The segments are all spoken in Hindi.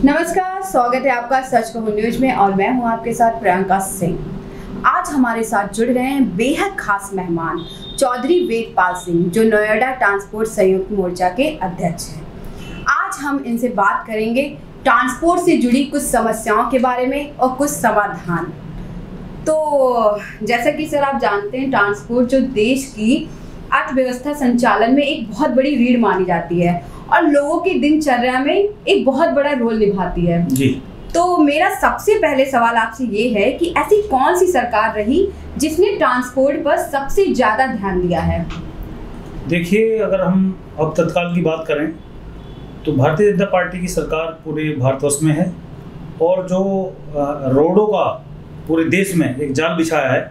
नमस्कार, स्वागत है आपका सच कहूं न्यूज में और मैं हूं आपके साथ प्रियंका सिंह। आज हमारे साथ जुड़ रहे हैं बेहद खास मेहमान चौधरी वेदपाल सिंह, जो नोएडा ट्रांसपोर्ट संयुक्त मोर्चा के अध्यक्ष हैं। आज हम इनसे बात करेंगे ट्रांसपोर्ट से जुड़ी कुछ समस्याओं के बारे में और कुछ समाधान। तो जैसा कि सर आप जानते हैं, ट्रांसपोर्ट जो देश की अर्थव्यवस्था संचालन में एक बहुत बड़ी रीढ़ मानी जाती है और लोगों की दिनचर्या में एक बहुत बड़ा रोल निभाती है जी। तो मेरा सबसे पहले सवाल आपसे ये है कि ऐसी कौन सी सरकार रही जिसने ट्रांसपोर्ट पर सबसे ज्यादा ध्यान दिया है? देखिए, अगर हम अब तत्काल की बात करें तो भारतीय जनता पार्टी की सरकार पूरे भारतवर्ष में है और जो रोडों का पूरे देश में एक जाल बिछाया है,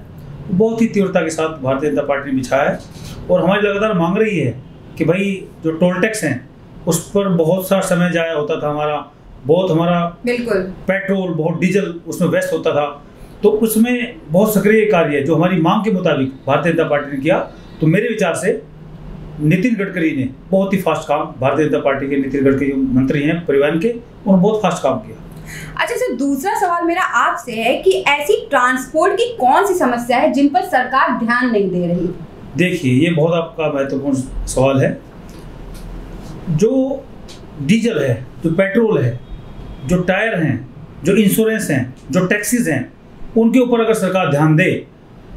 बहुत ही तीव्रता के साथ भारतीय जनता पार्टी ने बिछाया है। और हमारी लगातार मांग रही है कि भाई जो टोल टैक्स हैं उस पर बहुत सा समय जाया होता था, हमारा बिल्कुल पेट्रोल, बहुत डीजल उसमें वेस्ट होता था। तो उसमें बहुत सक्रिय कार्य है जो हमारी मांग के मुताबिक भारतीय जनता पार्टी ने किया। तो मेरे विचार से नितिन गडकरी ने बहुत ही फास्ट काम, भारतीय जनता पार्टी के नितिन गडकरी मंत्री हैं परिवहन के, उन्होंने बहुत फास्ट काम किया। अच्छा सर, दूसरा सवाल मेरा आपसे है कि ऐसी ट्रांसपोर्ट की कौन सी समस्या है जिन पर सरकार ध्यान नहीं दे रही? देखिए, ये बहुत आपका महत्वपूर्ण सवाल है। जो डीजल है, जो पेट्रोल है, जो टायर हैं, जो इंश्योरेंस हैं, जो टैक्सेस हैं, उनके ऊपर अगर सरकार ध्यान दे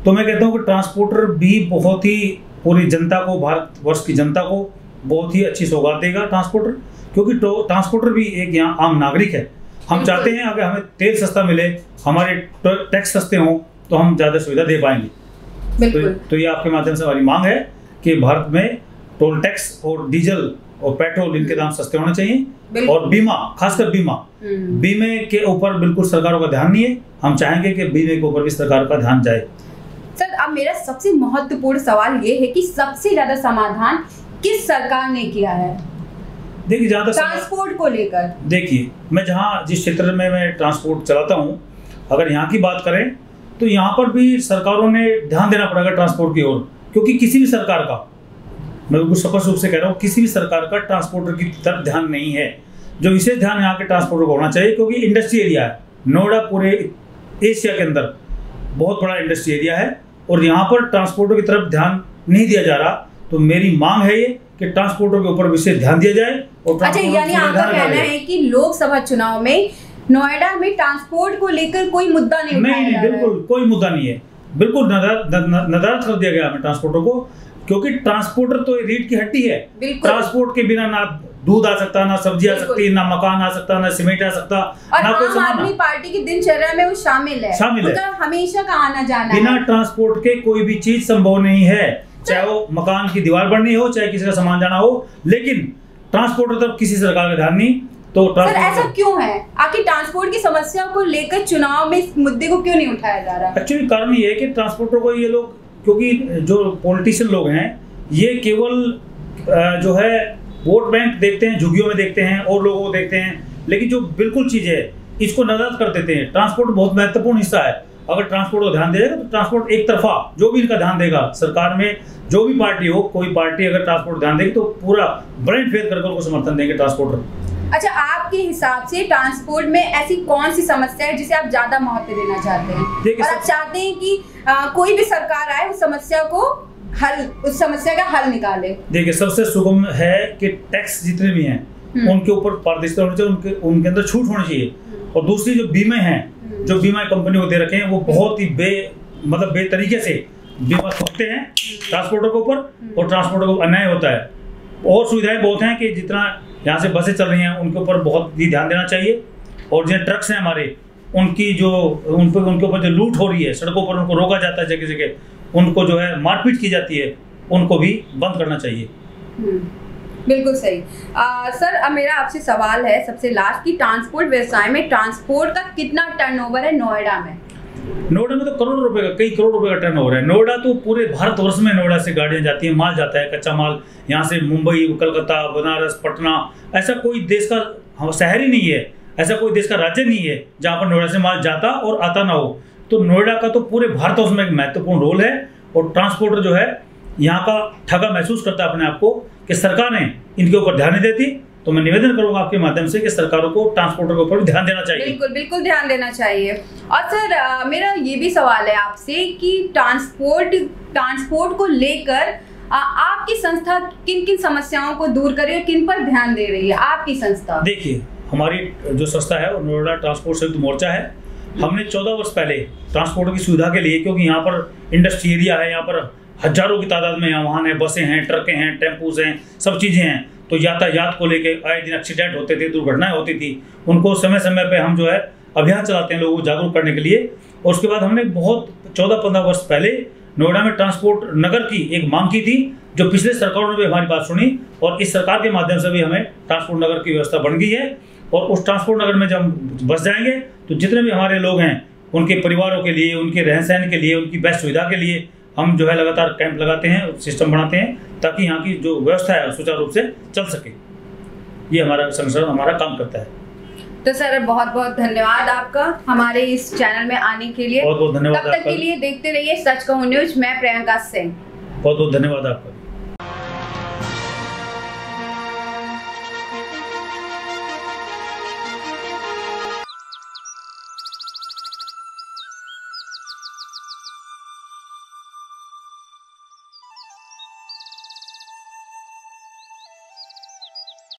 तो मैं कहता हूँ कि ट्रांसपोर्टर भी बहुत ही पूरी जनता को, भारतवर्ष की जनता को बहुत ही अच्छी सौगात देगा ट्रांसपोर्टर, क्योंकि तो भी एक यहाँ आम नागरिक है। हम चाहते हैं अगर हमें तेल सस्ता मिले, हमारे टैक्स सस्ते हों तो हम ज़्यादा सुविधा दे पाएंगे। तो ये आपके माध्यम से हमारी मांग है कि भारत में टोल टैक्स और डीजल और पेट्रोल, इनके दाम सस्ते होने चाहिए। और बीमा, खासकर बीमे के ऊपर बिल्कुल सरकारों का ध्यान नहीं है। हम चाहेंगे कि बीमे के ऊपर भी सरकार का ध्यान जाए। सर, अब मेरा सबसे महत्वपूर्ण सवाल ये है कि सबसे ज्यादा समाधान किस सरकार ने किया है? देखिए, जहाँ तक ट्रांसपोर्ट को लेकर, देखिए, मैं जिस क्षेत्र में मैं ट्रांसपोर्ट चलाता हूँ, अगर यहाँ की बात करें तो यहाँ पर भी सरकारों ने ध्यान देना पड़ेगा ट्रांसपोर्ट की ओर, क्योंकि किसी भी सरकार का, मैं बिल्कुल स्पष्ट रूप से कह रहा हूँ, किसी भी सरकार का ट्रांसपोर्टर की तरफ ध्यान नहीं है। जो विशेष ध्यान यहाँ के ट्रांसपोर्टर को होना चाहिए, क्योंकि इंडस्ट्री एरिया है। नोएडा पूरे एशिया के अंदर बहुत बड़ा इंडस्ट्री एरिया है और यहाँ पर ट्रांसपोर्टर की तरफ ध्यान नहीं दिया जा रहा। तो मेरी मांग है ये कि ट्रांसपोर्टर के ऊपर विशेष ध्यान दिया जाए। और अच्छा, यानी आपका कहना है कि लोकसभा चुनाव में नोएडा में ट्रांसपोर्ट को लेकर कोई मुद्दा नहीं उठाया जा रहा है? बिल्कुल कोई मुद्दा नहीं है, बिल्कुल नदारद कर दिया गया हमें ट्रांसपोर्टर को, क्योंकि ट्रांसपोर्टर तो रीढ़ की हड्डी है। ट्रांसपोर्ट के बिना ना दूध आ सकता, ना सब्जी आ सकती, ना मकान आ सकता, ना सीमेंट आ सकता, ना कोई सामान। आदमी पार्टी की दिनचर्या में वो शामिल है। हमेशा का आना जाना। बिना ट्रांसपोर्ट के कोई भी चीज संभव नहीं है, चाहे वो मकान की दीवार बननी हो, चाहे किसी का सामान जाना हो। लेकिन ट्रांसपोर्टर तक किसी सरकार का ध्यान नहीं। तो सर, ऐसा क्यों है? आखिर ट्रांसपोर्ट की समस्या को लेकर चुनाव में इस मुद्दे को क्यों नहीं उठाया जा रहा? एक्चुअली कारण ये है कि ट्रांसपोर्टर को ये लोग, क्योंकि जो पॉलिटिशियन लोग हैं, ये केवल जो है वोट बैंक देखते हैं, झुग्गियों में देखते हैं और लोगों को देखते हैं, लेकिन जो बिल्कुल चीज है इसको नजर कर देते हैं। ट्रांसपोर्ट बहुत महत्वपूर्ण हिस्सा है। अगर ट्रांसपोर्ट को ध्यान देगा तो ट्रांसपोर्ट एक तरफा, जो भी इनका ध्यान देगा, सरकार में जो भी पार्टी हो, कोई पार्टी अगर ट्रांसपोर्ट ध्यान देगी तो पूरा ब्रांड फेयर करके उनको समर्थन देंगे ट्रांसपोर्टर। अच्छा, आपके हिसाब से ट्रांसपोर्ट में ऐसी कौन सी समस्या है जिसे आप ज्यादा महत्व देना चाहते हैं और आप चाहते हैं कि कोई भी सरकार आए उस समस्या का हल निकाले? देखिए, सबसे सुगम है कि टैक्स जितने भी हैं उनके ऊपर पारदर्शिता होनी चाहिए, उनके अंदर छूट होनी चाहिए। और दूसरी जो बीमे हैं, जो बीमा कंपनी को दे रखे हैं, वो बहुत ही बेतरीके से बीमा ठोकते हैं ट्रांसपोर्टर के ऊपर और ट्रांसपोर्टर को अन्याय होता है। और सुविधाएं बहुत हैं कि जितना यहाँ से बसें चल रही हैं उनके ऊपर बहुत ही ध्यान देना चाहिए। और जो ट्रक्स हैं हमारे, उनके ऊपर जो लूट हो रही है सड़कों पर, उनको रोका जाता है जगह जगह, उनको जो है मारपीट की जाती है, उनको भी बंद करना चाहिए। बिल्कुल सही। सर, अब मेरा आपसे सवाल है सबसे लास्ट कि ट्रांसपोर्ट व्यवसाय में ट्रांसपोर्ट का कितना टर्नओवर है नोएडा में? नोएडा में तो करोड़ों रुपए का, कई करोड़ रुपए का टर्नओवर है। नोएडा तो पूरे भारतवर्ष में नोएडा से गाड़ियां जाती हैं, माल जाता है, कच्चा माल यहाँ से मुंबई, कलकत्ता, बनारस, पटना, ऐसा कोई देश का शहर ही नहीं है, ऐसा कोई देश का राज्य नहीं है जहाँ पर नोएडा से माल जाता और आता ना हो। तो नोएडा का तो पूरे भारतवर्ष में एक महत्वपूर्ण रोल है। और ट्रांसपोर्टर जो है यहाँ का ठगा महसूस करता है अपने आप को कि सरकार ने इनके ऊपर ध्यान नहीं देती तो मैं निवेदन करूंगा आपके माध्यम से कि सरकारों को ट्रांसपोर्टर के ऊपर भी ध्यान देना चाहिए। बिल्कुल बिल्कुल ध्यान देना चाहिए। और सर मेरा ये भी सवाल है आपसे कि ट्रांसपोर्ट को लेकर आपकी संस्था किन किन समस्याओं को दूर करे और किन पर ध्यान दे रही है आपकी संस्था? देखिए, हमारी जो संस्था है वो नोएडा ट्रांसपोर्ट संयुक्त मोर्चा है। हमने 14 वर्ष पहले ट्रांसपोर्ट की सुविधा के लिए, क्योंकि यहाँ पर इंडस्ट्री एरिया है, यहाँ पर हजारों की तादाद में वाहन है, बसें हैं, ट्रकें हैं, टेम्पूज हैं, सब चीज़ें हैं, तो यातायात को लेके आए दिन एक्सीडेंट होते थे, दुर्घटनाएं होती थी। उनको समय समय पे हम जो है अभियान चलाते हैं लोगों को जागरूक करने के लिए। और उसके बाद हमने बहुत 14-15 वर्ष पहले नोएडा में ट्रांसपोर्ट नगर की एक मांग की थी, जो पिछले सरकारों ने भी हमारी बात सुनी, और इस सरकार के माध्यम से भी हमें ट्रांसपोर्ट नगर की व्यवस्था बन गई है। और उस ट्रांसपोर्ट नगर में जब हम बस जाएंगे तो जितने भी हमारे लोग हैं उनके परिवारों के लिए, उनके रहन सहन के लिए, उनकी बेस्ट सुविधा के लिए हम जो है लगातार कैंप लगाते हैं, सिस्टम बनाते हैं, ताकि यहाँ की जो व्यवस्था है सुचारू रूप से चल सके। ये हमारा संगठन हमारा काम करता है। तो सर बहुत बहुत धन्यवाद आपका हमारे इस चैनल में आने के लिए। बहुत बहुत धन्यवाद। तब तक के लिए देखते रहिए सच कहूं न्यूज। मैं प्रियंका सिंह। बहुत बहुत धन्यवाद आपका।